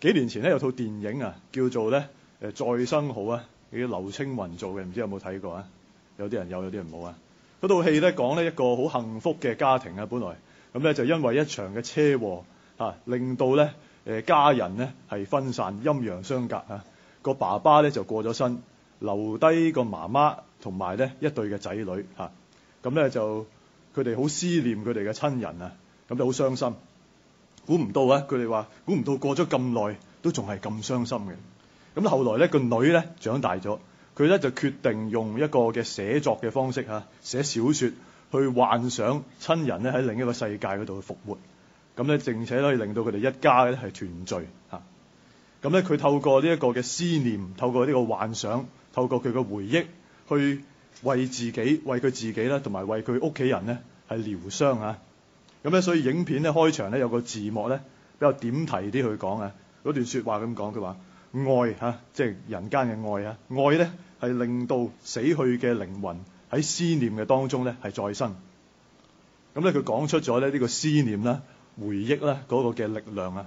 幾年前咧有套電影啊，叫做咧再生號啊，叫劉青雲做嘅，唔知有冇睇過啊？有啲人有，有啲人冇啊。嗰套戲咧講咧一個好幸福嘅家庭啊，本來咁咧就因為一場嘅車禍令到咧家人咧係分散，陰陽相隔啊。個爸爸咧就過咗身，留低個媽媽同埋咧一對嘅仔女嚇。咁咧就佢哋好思念佢哋嘅親人啊，咁就好傷心。估唔到啊！佢哋話估唔到過咗咁耐都仲係咁傷心嘅。咁後來咧個女咧長大咗，佢咧就決定用一個嘅寫作嘅方式寫小説去幻想親人咧喺另一個世界嗰度去復活。咁咧並且可以令到佢哋一家咧係團聚嚇。咁咧佢透過呢一個嘅思念，透過呢個幻想，透過佢嘅回憶，去為自己、為佢自己啦，同埋為佢屋企人咧係療傷嚇。咁咧，所以影片咧開場咧有個字幕咧比較點題啲去講啊，嗰段説話咁講，佢話愛即係人間嘅愛啊，愛咧係令到死去嘅靈魂喺思念嘅當中咧係再生。咁咧佢講出咗咧呢個思念啦、回憶啦嗰個嘅力量啊。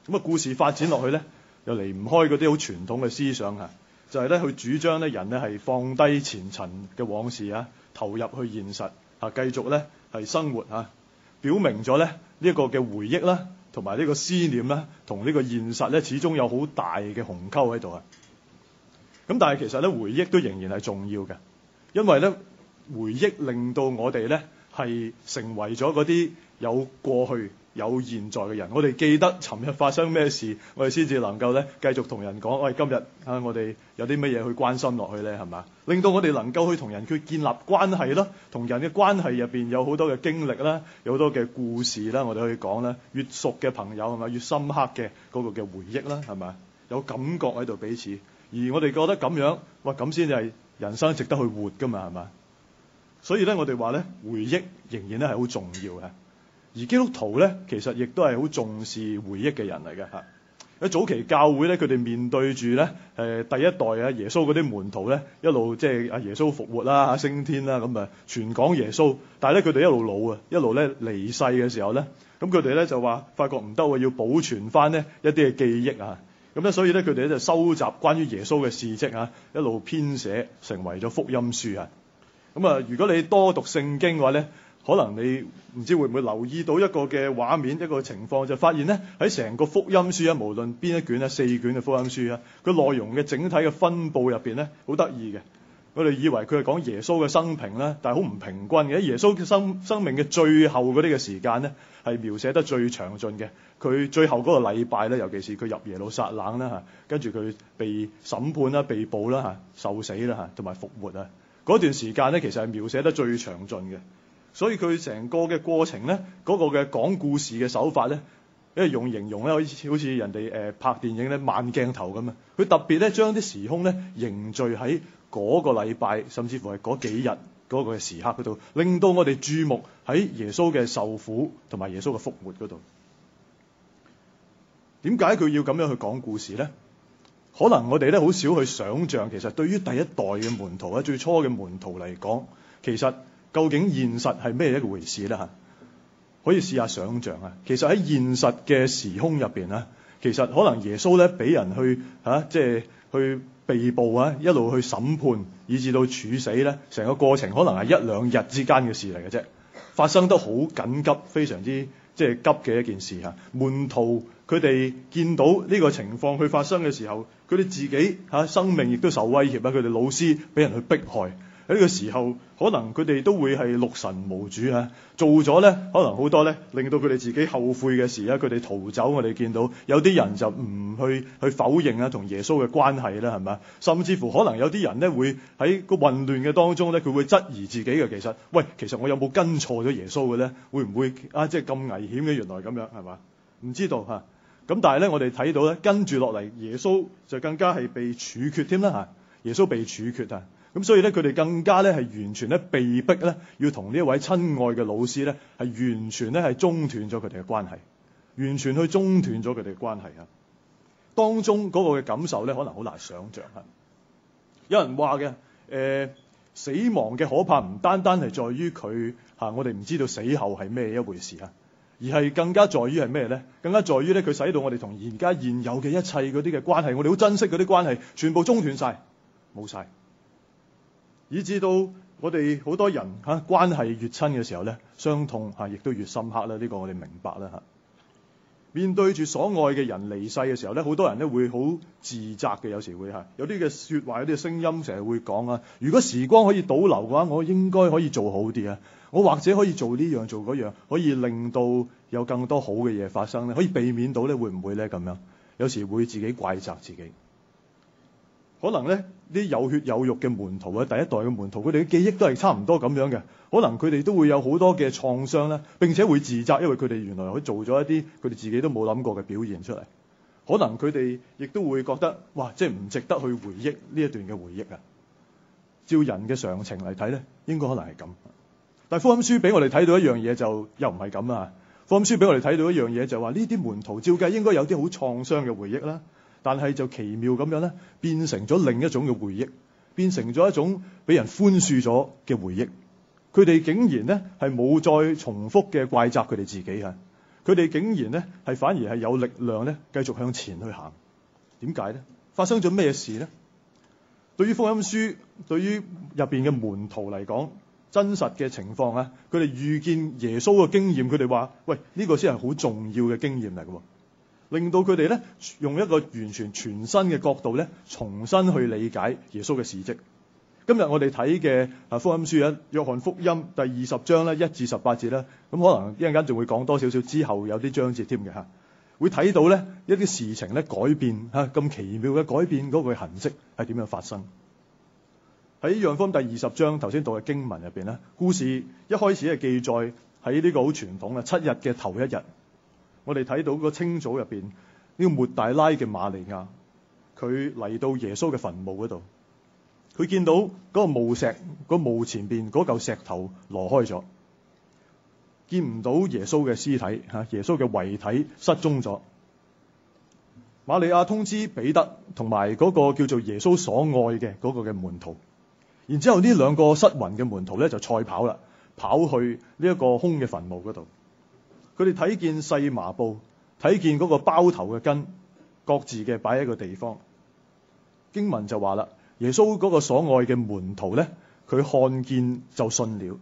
咁啊故事發展落去咧，又離唔開嗰啲好傳統嘅思想啊，就係咧去主張咧人咧係放低前塵嘅往事啊，投入去現實繼續咧係生活啊。表明咗咧呢一個嘅回憶啦，同埋呢個思念啦，同呢個現實咧始終有好大嘅鴻溝喺度啊。咁但係其實咧回憶都仍然係重要嘅，因為咧回憶令到我哋咧係成為咗嗰啲有過去有現在嘅人。我哋記得尋日發生咩事，我哋先至能夠咧繼續同人講，喂，今日我哋有啲乜嘢去關心落去咧，係嘛？令到我哋能夠去同人去建立關係啦，同人嘅關係入邊有好多嘅經歷啦，有好多嘅故事啦，我哋可以講啦。越熟嘅朋友係咪越深刻嘅嗰個嘅回憶啦，係咪有感覺喺度彼此？而我哋覺得咁樣，哇，咁先至係人生值得去活㗎嘛，係嘛？所以咧，我哋話咧，回憶仍然咧係好重要嘅。而基督徒咧，其實亦都係好重視回憶嘅人嚟嘅嚇。喺早期教會咧，佢哋面對住咧第一代啊耶穌嗰啲門徒咧，一路即係耶穌復活啦、升天啦，咁啊傳講耶穌。但係咧佢哋一路老啊，一路咧離世嘅時候咧，咁佢哋咧就話發覺唔得喎，要保存翻呢一啲嘅記憶啊。咁咧所以咧佢哋咧就收集關於耶穌嘅事蹟啊，一路編寫成為咗福音書啊。咁啊，如果你多讀聖經嘅話咧，可能你唔知會唔會留意到一個嘅畫面，一個情況，就發現咧喺成個福音書啊，無論邊一卷啊，4卷嘅福音書啊，佢內容嘅整體嘅分佈入邊咧，好得意嘅。我哋以為佢係講耶穌嘅生平啦，但係好唔平均嘅。耶穌嘅生命嘅最後嗰啲嘅時間咧，係描寫得最詳盡嘅。佢最後嗰個禮拜咧，尤其是佢入耶路撒冷啦跟住佢被審判啦、被捕啦受死啦同埋復活啊，嗰段時間咧，其實係描寫得最詳盡嘅。所以佢成個嘅過程咧，嗰個嘅講故事嘅手法咧，因為用形容咧，好似人哋拍電影咧慢鏡頭咁啊。佢特別咧將啲時空咧凝聚喺嗰個禮拜，甚至乎係嗰幾日嗰個時刻嗰度，令到我哋注目喺耶穌嘅受苦同埋耶穌嘅復活嗰度。點解佢要咁樣去講故事咧？可能我哋咧好少去想像，其實對於第一代嘅門徒啊，最初嘅門徒嚟講，其實究竟現實係咩一回事咧？可以試下想像啊！其實喺現實嘅時空入邊啊，其實可能耶穌咧俾人去即係去被捕啊，一路去審判，以至到處死咧，成個過程可能係一兩日之間嘅事嚟嘅啫，發生得好緊急，非常之即係急嘅一件事嚇。門徒佢哋見到呢個情況去發生嘅時候，佢哋自己生命亦都受威脅啊！佢哋老師俾人去迫害。喺呢個時候，可能佢哋都會係六神無主做咗咧，可能好多咧令到佢哋自己後悔嘅事啊，佢哋逃走。我哋見到有啲人就唔去否認啊，同耶穌嘅關係啦，係咪？甚至乎可能有啲人咧會喺個混亂嘅當中咧，佢會質疑自己嘅。其實我有冇跟錯咗耶穌嘅咧？會唔會即係咁危險嘅？原來咁樣係嘛？唔知道咁但係咧，我哋睇到咧，跟住落嚟耶穌就更加係被處決添啦耶穌被處決咁所以咧，佢哋更加咧係完全咧被逼咧，要同呢一位親愛嘅老師咧係完全咧係中斷咗佢哋嘅關係，完全去中斷咗佢哋嘅關係當中嗰個嘅感受咧，可能好難想像有人話嘅死亡嘅可怕唔單單係在於佢我哋唔知道死後係咩一回事而係更加在於係咩咧？更加在於咧，佢使到我哋同而家現有嘅一切嗰啲嘅關係，我哋好珍惜嗰啲關係，全部中斷晒，冇晒，以至到我哋好多人關係越親嘅時候咧，傷痛亦都越深刻啦。呢個我哋明白啦嚇。面對住所愛嘅人離世嘅時候咧，好多人咧會好自責嘅，有時會有啲嘅説話，有啲嘅聲音成日會講啊。如果時光可以倒流嘅話，我應該可以做好啲啊。我或者可以做呢樣做嗰樣，可以令到有更多好嘅嘢發生咧，可以避免到咧，會唔會咧咁樣？有時會自己怪責自己。可能咧啲有血有肉嘅門徒啊，第一代嘅門徒，佢哋嘅記憶都係差唔多咁樣嘅。可能佢哋都會有好多嘅創傷咧，並且會自責，因為佢哋原來佢做咗一啲佢哋自己都冇諗過嘅表現出嚟。可能佢哋亦都會覺得，哇，即係唔值得去回憶呢一段嘅回憶啊！照人嘅常情嚟睇咧，應該可能係咁。但係福音書俾我哋睇到一樣嘢，就又唔係咁啦。福音書俾我哋睇到一樣嘢，就話呢啲門徒照計應該有啲好創傷嘅回憶啦。但係就奇妙咁樣咧，變成咗另一種嘅回憶，變成咗一種俾人寬恕咗嘅回憶。佢哋竟然咧係冇再重複嘅怪責佢哋自己啊！佢哋竟然咧係反而係有力量咧繼續向前去行。點解咧？發生咗咩事咧？對於福音書，對於入邊嘅門徒嚟講，真實嘅情況啊，佢哋遇見耶穌嘅經驗，佢哋話：喂，呢個先係好重要嘅經驗嚟嘅。令到佢哋咧用一個完全全新嘅角度咧，重新去理解耶穌嘅事蹟。今日我哋睇嘅福音書約翰福音第20章咧1至18節咧，咁可能一陣間仲會講多少少，之後有啲章節添嘅嚇，會睇到咧一啲事情咧改變嚇，咁奇妙嘅改變嗰個痕跡係點樣發生？喺約翰福音第20章頭先讀嘅經文入邊咧，故事一開始係記載喺呢個好傳統嘅7日嘅頭一日。我哋睇到個清早入邊，呢個抹大拉嘅瑪利亞，佢嚟到耶穌嘅墳墓嗰度，佢見到嗰個墓石，個墓前邊嗰嚿石頭挪開咗，見唔到耶穌嘅屍體嚇，耶穌嘅遺體失蹤咗。瑪利亞通知彼得同埋嗰個叫做耶穌所愛嘅嗰個嘅門徒，然之後呢兩個失魂嘅門徒咧就賽跑啦，跑去呢一個空嘅墳墓嗰度。佢哋睇見細麻布，睇見嗰個包頭嘅巾，各自嘅擺喺一個地方。經文就話啦，耶穌嗰個所愛嘅門徒咧，佢看見就信了。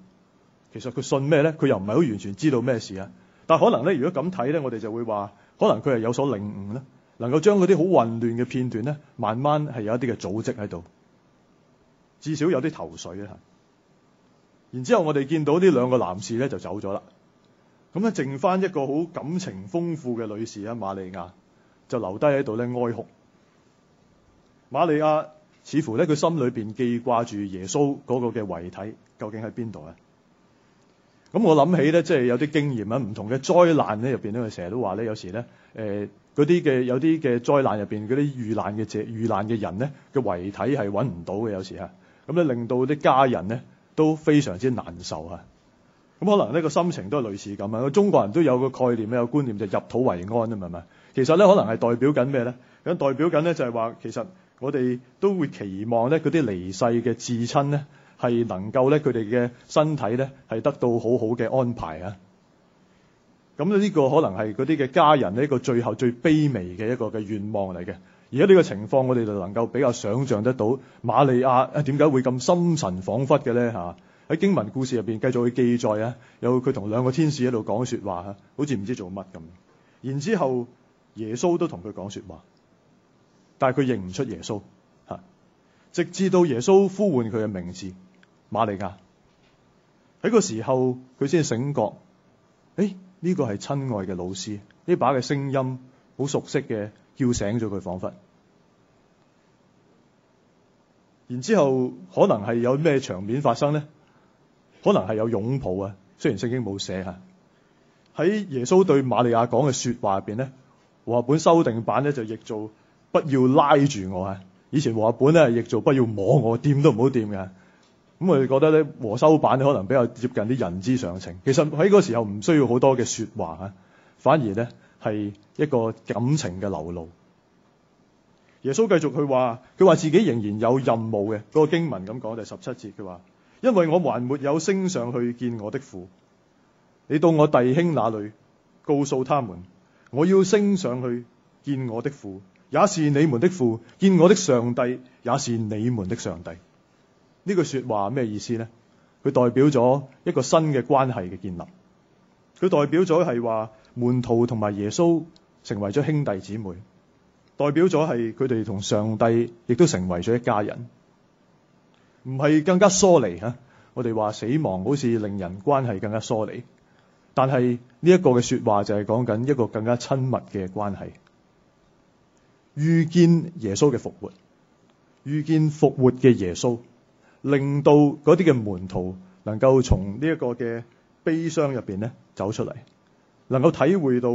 其實佢信咩咧？佢又唔係好完全知道咩事啊。但係可能咧，如果咁睇咧，我哋就會話，可能佢係有所領悟咧，能夠將嗰啲好混亂嘅片段咧，慢慢係有一啲嘅組織喺度，至少有啲頭緒啊。然之後我哋見到呢兩個男士咧就走咗啦。咁咧，剩翻一個好感情豐富嘅女士啊，瑪利亞就留低喺度咧哀哭。瑪利亞似乎咧佢心裏邊記掛住耶穌嗰個嘅遺體究竟喺邊度啊？咁我諗起咧，即係有啲經驗啊，唔同嘅災難咧入邊咧，佢成日都話咧，有時咧嗰啲嘅有啲嘅災難入邊嗰啲遇難嘅人咧嘅遺體係揾唔到嘅，有時咁咧令到啲家人咧都非常之難受啊！咁可能呢個心情都係類似咁啊！中國人都有個概念，有個觀念就入土為安啊，係咪？其實咧可能係代表緊咩咧？咁代表緊咧就係話，其實我哋都會期望咧嗰啲離世嘅至親咧係能夠咧佢哋嘅身體咧係得到好好嘅安排啊！咁呢個可能係嗰啲嘅家人呢個最後最卑微嘅一個嘅願望嚟嘅。而家呢個情況，我哋就能夠比較想像得到瑪利亞點解會咁心神恍惚嘅咧嚇？喺經文故事入邊繼續去記載啊，有佢同兩個天使喺度講説話啊，好似唔知做乜咁。然之後耶穌都同佢講説話，但係佢認唔出耶穌嚇，直至到耶穌呼喚佢嘅名字瑪利亞，喺個時候佢先醒覺，呢個係親愛嘅老師，呢把嘅聲音好熟悉嘅，叫醒咗佢彷彿。然之後可能係有咩場面發生呢？可能係有擁抱啊，雖然聖經冇寫嚇。喺耶穌對瑪利亞講嘅説話入邊咧，和合本修訂版咧就譯做不要拉住我啊。以前和合本咧係譯做不要摸我，掂都唔好掂嘅。咁我哋覺得咧和修版可能比較接近啲人之常情。其實喺嗰個時候唔需要好多嘅説話啊，反而咧係一個感情嘅流露。耶穌繼續佢話自己仍然有任務嘅。嗰個經文咁講，第17節佢話：因為我還沒有升上去見我的父，你到我弟兄那裏告訴他們，我要升上去見我的父，也是你們的父；見我的上帝，也是你們的上帝。呢句說話咩意思呢？佢代表咗一個新嘅關係嘅建立，佢代表咗係話門徒同埋耶穌成為咗兄弟姊妹，代表咗係佢哋同上帝亦都成為咗一家人，唔係更加疏離吓。我哋話死亡好似令人關係更加疏離，但係呢一個嘅說話就係講緊一個更加親密嘅關係。遇見耶穌嘅復活，遇見復活嘅耶穌，令到嗰啲嘅門徒能夠從呢一個嘅悲傷入邊咧走出嚟，能夠體會到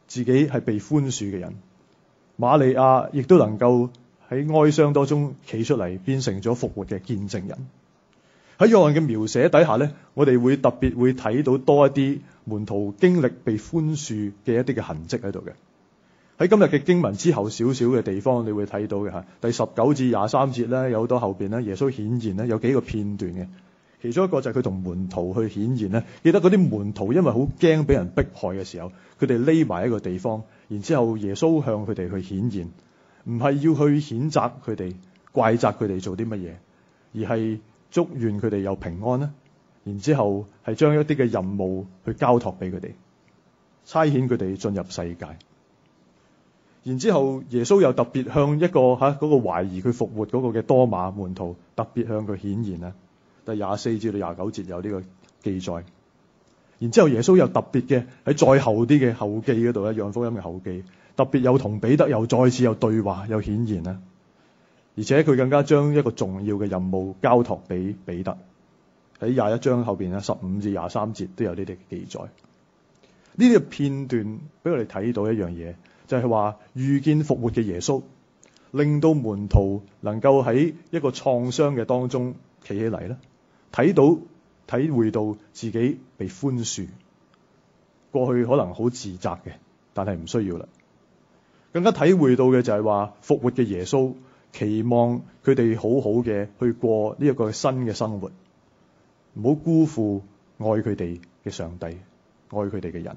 自己係被寬恕嘅人。瑪利亞亦都能夠喺哀傷當中企出嚟，變成咗復活嘅見證人。喺約翰嘅描寫底下咧，我哋會特別會睇到多一啲門徒經歷被寬恕嘅一啲嘅痕跡喺度嘅。喺今日嘅經文之後少少嘅地方，你會睇到嘅吓，第19至23節咧，有好多後邊咧，耶穌顯現咧，有幾個片段嘅。其中一個就係佢同門徒去顯現咧。記得嗰啲門徒因為好驚俾人迫害嘅時候，佢哋匿埋一個地方，然之後耶穌向佢哋去顯現，唔係要去譴責佢哋、怪責佢哋做啲乜嘢，而係祝願佢哋有平安啦。然之後係將一啲嘅任務去交託俾佢哋，差遣佢哋進入世界。然之後耶穌又特別向一個嗰個懷疑佢復活嗰個嘅多馬門徒特別向佢顯現啦。第24至到29節有呢個記載。然之後耶穌又特別嘅喺再後啲嘅後記嗰度咧，約翰福音嘅後記，特別有同彼得又再次有對話有顯現啦。而且佢更加將一個重要嘅任務交託俾彼得。喺21章後邊15至23節都有呢啲嘅記載。呢啲嘅片段俾我哋睇到一樣嘢，就係話遇見復活嘅耶穌，令到門徒能夠喺一個創傷嘅當中企起嚟啦，體會到自己被寬恕。過去可能好自責嘅，但係唔需要啦。更加體會到嘅就係話復活嘅耶穌期望佢哋好好嘅去過呢一個新嘅生活，唔好辜負愛佢哋嘅上帝，愛佢哋嘅人。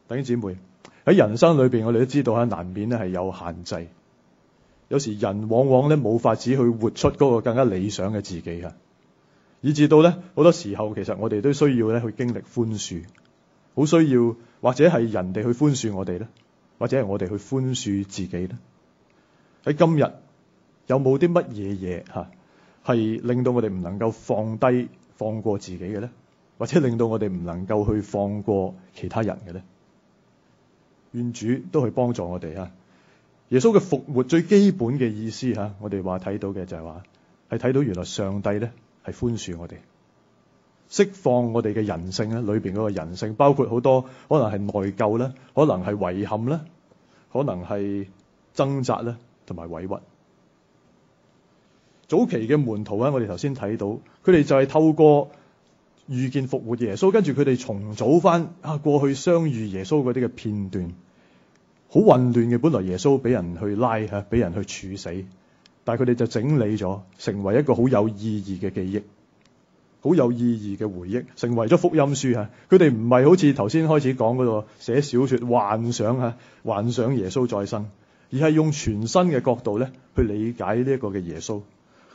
弟兄姊妹，喺人生裏邊，我哋都知道難免咧係有限制。有時人往往咧冇法子去活出嗰個更加理想嘅自己，以至到咧好多時候其實我哋都需要咧去經歷寬恕，好需要或者係人哋去寬恕我哋咧，或者係我哋去寬恕自己咧。喺今日有冇啲乜嘢嘢係令到我哋唔能夠放過自己嘅咧，或者令到我哋唔能夠去放過其他人嘅咧？願主都去幫助我哋啊！耶穌嘅復活最基本嘅意思我哋話睇到嘅就係話係睇到原來上帝咧係寬恕我哋，釋放我哋嘅人性咧，裏邊嗰個人性包括好多可能係內疚啦，可能係遺憾啦，可能係掙扎啦，同埋委屈。早期嘅門徒我哋頭先睇到，佢哋就係透過遇見復活耶穌，跟住佢哋重組翻過去相遇耶穌嗰啲嘅片段，好混亂嘅。本來耶穌俾人去拉俾人去處死，但係佢哋就整理咗，成為一個好有意義嘅記憶，好有意義嘅回憶，成為咗福音書。佢哋唔係好似頭先開始講嗰個寫小說幻想耶穌再生，而係用全新嘅角度咧去理解呢一個嘅耶穌。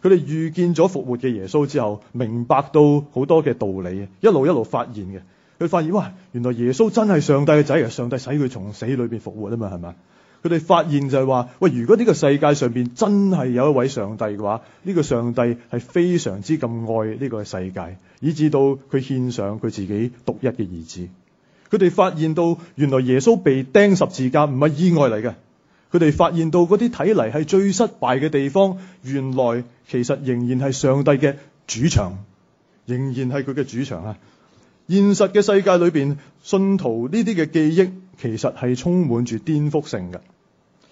佢哋遇見咗復活嘅耶穌之後，明白到好多嘅道理，一路發現嘅。佢發現哇，原來耶穌真係上帝嘅仔，上帝使佢從死裏邊復活啊嘛，係嘛？佢哋發現就係話，喂，如果呢個世界上邊真係有一位上帝嘅話，呢個上帝係非常之咁愛呢個世界，以至到佢獻上佢自己獨一嘅兒子。佢哋發現到原來耶穌被釘十字架唔係意外嚟嘅。佢哋發現到嗰啲睇嚟係最失敗嘅地方，原來其實仍然係上帝嘅主場，仍然係佢嘅主場。現實嘅世界裏邊，信徒呢啲嘅記憶其實係充滿住顛覆性嘅，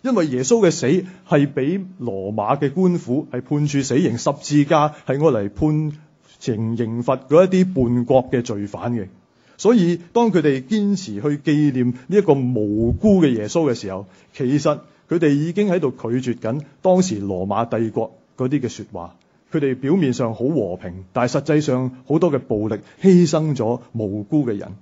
因為耶穌嘅死係俾羅馬嘅官府係判處死刑，十字架係愛嚟判刑罰嗰一啲叛國嘅罪犯嘅。所以當佢哋堅持去紀念呢一個無辜嘅耶穌嘅時候，其實佢哋已經喺度拒絕緊當時羅馬帝國嗰啲嘅說話。佢哋表面上好和平，但係實際上好多嘅暴力犧牲咗無辜嘅人。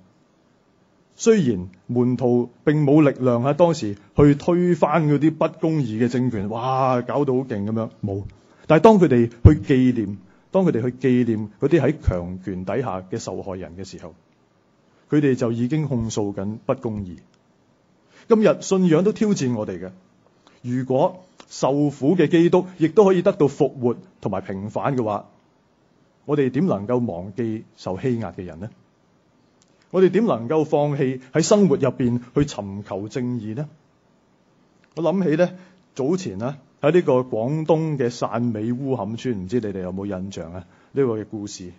雖然門徒並冇力量喺當時去推翻嗰啲不公義嘅政權，哇，搞到好勁咁樣，冇。但係當佢哋去紀念嗰啲喺強權底下嘅受害人嘅時候，佢哋就已經控訴緊不公義。今日信仰都挑戰我哋嘅，如果受苦嘅基督亦都可以得到復活同埋平反嘅話，我哋點能夠忘記受欺壓嘅人呢？我哋點能夠放棄喺生活入邊去尋求正義呢？我諗起咧，早前咧喺呢個廣東嘅汕尾烏坎村，唔知你哋有冇印象啊？呢個嘅故事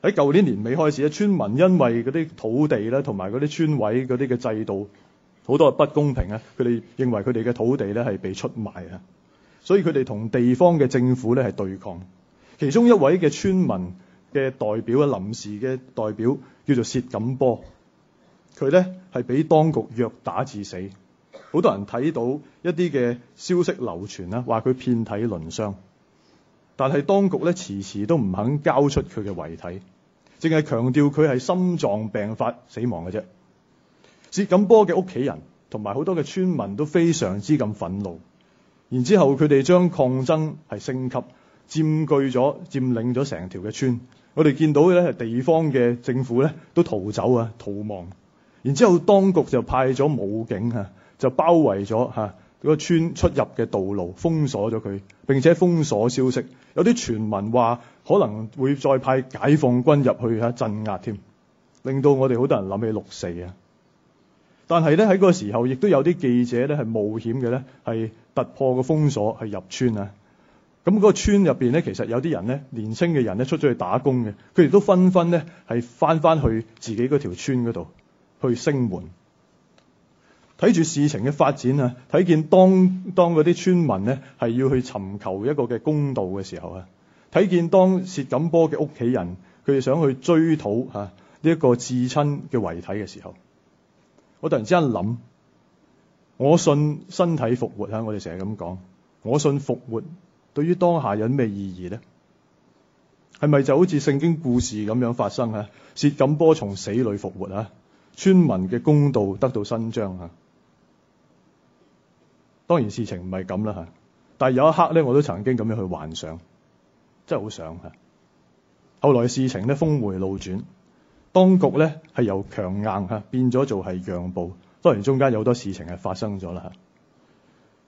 喺舊年年尾開始咧，村民因為嗰啲土地咧同埋嗰啲村委嗰啲嘅制度好多不公平啊，佢哋認為佢哋嘅土地咧係被出賣啊，所以佢哋同地方嘅政府咧係對抗。其中一位嘅村民嘅代表啊，臨時嘅代表叫做薛錦波，佢咧係俾當局虐打致死。好多人睇到一啲嘅消息流傳啦，話佢遍體鱗傷，但係當局咧遲遲都唔肯交出佢嘅遺體，淨係強調佢係心臟病發死亡嘅啫。薛錦波嘅屋企人同埋好多嘅村民都非常之咁憤怒，然之後佢哋將抗爭係升級，佔領咗成條嘅村。我哋見到嘅咧係地方嘅政府咧都逃走啊，逃亡。然之後當局就派咗武警啊，就包圍咗嗰個村出入嘅道路，封鎖咗佢，並且封鎖消息。有啲傳聞話可能會再派解放軍入去鎮壓添，令到我哋好多人諗起六四啊。但係咧喺嗰個時候，亦都有啲記者咧係冒險嘅咧，係突破個封鎖係入村啊。咁嗰個村入邊咧，其實有啲人咧，年輕嘅人咧出咗去打工嘅，佢哋都紛紛咧係翻去自己嗰條村嗰度去聲援。睇住事情嘅發展啊，睇見當嗰啲村民咧係要去尋求一個嘅公道嘅時候啊，睇見當薛錦波嘅屋企人佢哋想去追討呢一個至親嘅遺體嘅時候，我突然之間諗，我信身體復活啊！我哋成日咁講，我信復活對於當下有咩意義呢？係咪就好似聖經故事咁樣發生啊？薛錦波從死裏復活啊，村民嘅公道得到伸張啊！當然事情唔係咁啦嚇，但係有一刻咧，我都曾經咁樣去幻想，真係好想嚇。後來事情咧峰迴路轉，當局咧係由強硬嚇變咗做係讓步，當然中間有好多事情係發生咗啦嚇。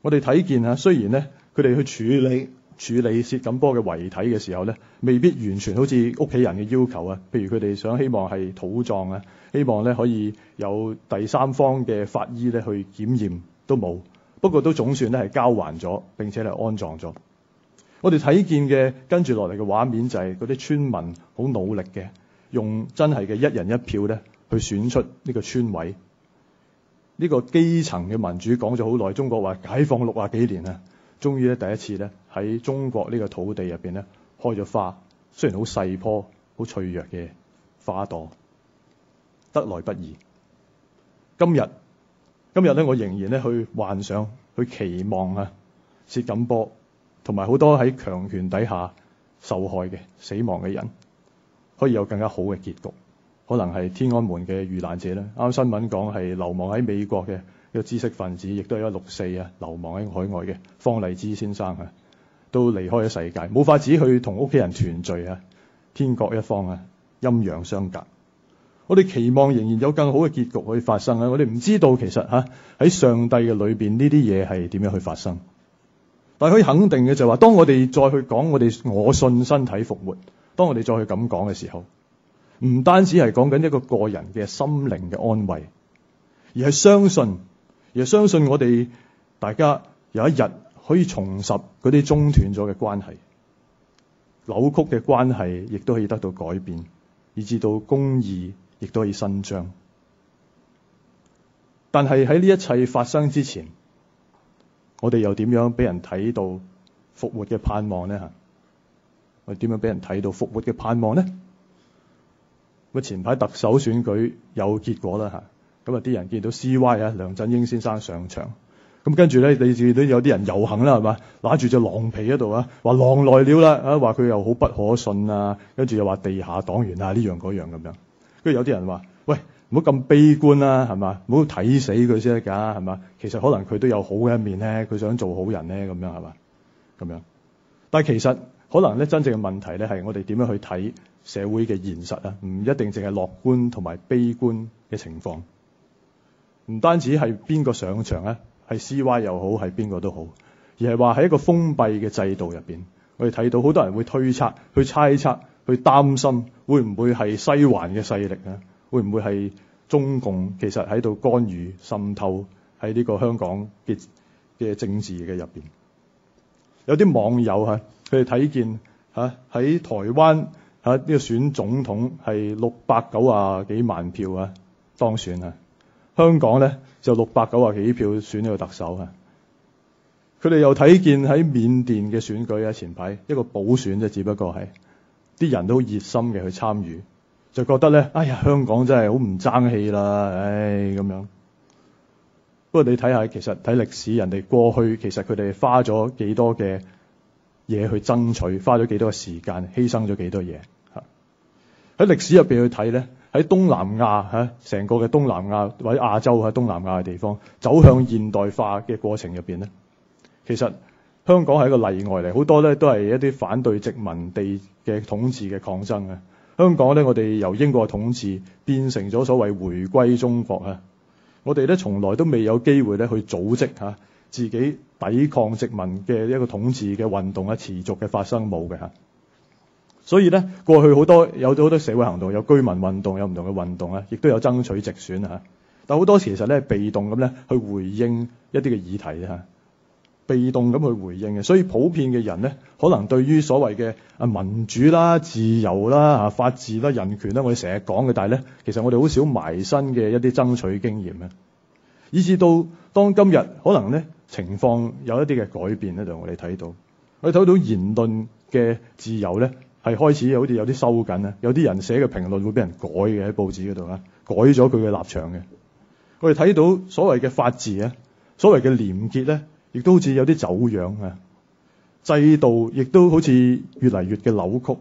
我哋睇見嚇，雖然咧佢哋去處理薛錦波嘅遺體嘅時候咧，未必完全好似屋企人嘅要求啊。譬如佢哋希望係土葬啊，希望咧可以有第三方嘅法醫咧去檢驗，都冇。不過都總算咧係交還咗，並且係安葬咗。我哋睇見嘅跟住落嚟嘅畫面就係嗰啲村民好努力嘅，用真係嘅一人一票咧去選出呢個村委。呢個基層嘅民主講咗好耐，中國話解放60幾年啊，終於咧第一次咧喺中國呢個土地入邊咧開咗花，雖然好細棵、好脆弱嘅花朵，得來不易。今日咧，我仍然咧去幻想、去期望啊，薛錦波同埋好多喺強權底下受害嘅、死亡嘅人，可以有更加好嘅結局。可能係天安門嘅遇難者啦。啱新聞講係流亡喺美國嘅一個知識分子，亦都係一個6·4啊，流亡喺海外嘅方勵之先生啊，都離開咗世界，冇法子去同屋企人團聚啊，天各一方啊，陰陽相隔。我哋期望仍然有更好嘅結局可以發生啊！我哋唔知道其實喺上帝嘅裏邊呢啲嘢係點樣去發生，但係可以肯定嘅就係話，當我哋再去講我信身體復活，當我哋再去咁講嘅時候，唔單止係講緊一個個人嘅心靈嘅安慰，而係相信我哋大家有一日可以重拾嗰啲中斷咗嘅關係，扭曲嘅關係亦都可以得到改變，以至到公義亦都可以伸張。但係喺呢一切發生之前，我哋又點樣俾人睇到復活嘅盼望呢？我哋點樣俾人睇到復活嘅盼望呢？咁前排特首選舉有結果啦嚇，咁啊啲人見到 CY 啊梁振英先生上場，咁跟住咧你見到有啲人遊行啦係嘛，揦住隻狼皮喺度啊，話狼來了啦啊，話佢又好不可信啊，跟住又話地下黨員啊呢樣嗰樣咁樣，跟住有啲人話喂，唔好咁悲觀啦，係嘛？唔好睇死佢先得㗎，係嘛？其實可能佢都有好嘅一面咧，佢想做好人咧，咁樣係嘛？咁樣，但係其實可能咧，真正嘅問題咧係我哋點樣去睇社會嘅現實啊？唔一定淨係樂觀同埋悲觀嘅情況，唔單止係邊個上場咧，係 CY 又好，係邊個都好，而係話喺一個封閉嘅制度入邊，我哋睇到好多人會推測、去猜測、去擔心，會唔會係西環嘅勢力啊？會唔會係中共其實喺度干預滲透喺呢個香港嘅政治嘅入邊？有啲網友佢哋睇見喺台灣呢個選總統係690幾萬票當選香港咧就690幾票選呢個特首佢哋又睇見喺緬甸嘅選舉前排一個補選啫，只不過係啲人都好熱心嘅去參與，就覺得咧，哎呀，香港真係好唔爭氣啦，咁樣。不過你睇下，其實睇歷史，人哋過去其實佢哋花咗幾多嘅嘢去爭取，花咗幾多嘅時間，犧牲咗幾多嘢。喺歷史入邊去睇咧，喺東南亞成個嘅東南亞或者亞洲喺東南亞嘅地方走向現代化嘅過程入邊咧，其實香港係一個例外嚟，好多咧都係一啲反對殖民地嘅統治嘅抗爭香港咧，我哋由英國統治變成咗所謂回歸中國我哋咧從來都未有機會咧去組織自己抵抗殖民嘅一個統治嘅運動持續嘅發生冇嘅所以咧過去有好多社會行動，有居民運動，有唔同嘅運動亦都有爭取直選但好多時其實咧被動咁咧去回應一啲嘅議題被動咁去回應嘅，所以普遍嘅人咧，可能對於所謂嘅民主啦、自由啦、法治啦、人權啦，我哋成日講嘅，但係咧，其實我哋好少埋身嘅一啲爭取經驗以至到當今日可能咧情況有一啲嘅改變咧，就我哋睇到言論嘅自由咧係開始好似有啲收緊有啲人寫嘅評論會俾人改嘅喺報紙嗰度改咗佢嘅立場嘅。我哋睇到所謂嘅法治所謂嘅廉潔咧。亦都好似有啲走樣制度亦都好似越嚟越嘅扭曲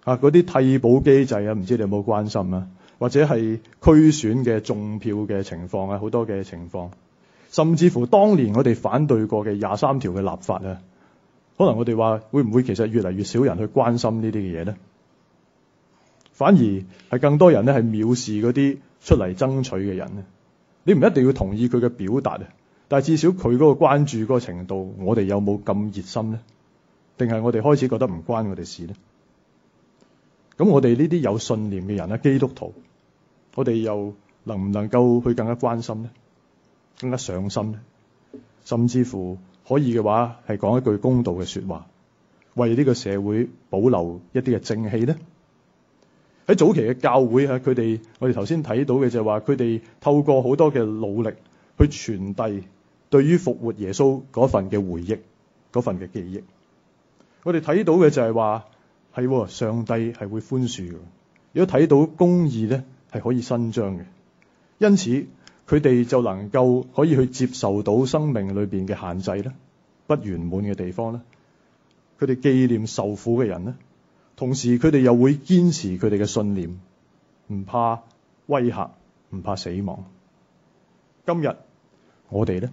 嗰啲替補機制唔知你有冇關心或者係區選嘅種票嘅情況好多嘅情況，甚至乎當年我哋反對過嘅23條嘅立法可能我哋話會唔會其實越嚟越少人去關心呢啲嘅嘢呢？反而係更多人咧係藐視嗰啲出嚟爭取嘅人你唔一定要同意佢嘅表達但係至少佢嗰個關注嗰個程度，我哋有冇咁熱心呢？定係我哋開始覺得唔關我哋事呢？咁我哋呢啲有信念嘅人基督徒，我哋又能唔能夠去更加關心呢？更加上心呢？甚至乎可以嘅話係講一句公道嘅說話，為呢個社會保留一啲嘅正氣呢？喺早期嘅教會佢哋我哋頭先睇到嘅就係話，佢哋透過好多嘅努力去傳遞對於復活耶穌嗰份嘅回憶，嗰份嘅記憶，我哋睇到嘅就係話係上帝係會寬恕嘅，如果睇到公義咧係可以伸張嘅，因此佢哋就能夠可以去接受到生命裏邊嘅限制咧，不圓滿嘅地方咧，佢哋紀念受苦嘅人咧，同時佢哋又會堅持佢哋嘅信念，唔怕威嚇，唔怕死亡。今日我哋咧，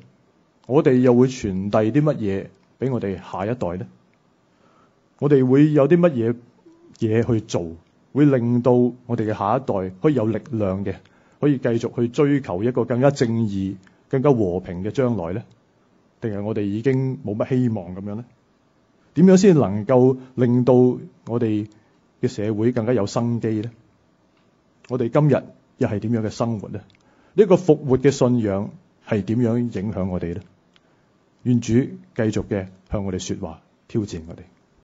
我哋又會傳遞啲乜嘢俾我哋下一代咧？我哋會有啲乜嘢嘢去做，會令到我哋嘅下一代可以有力量嘅，可以繼續去追求一個更加正義、更加和平嘅將來咧？定係我哋已經冇乜希望咁樣咧？點樣先能夠令到我哋嘅社會更加有生機咧？我哋今日又係點樣嘅生活咧？呢個復活嘅信仰係點樣影響我哋咧？願主繼續嘅向我哋說話，挑戰我哋。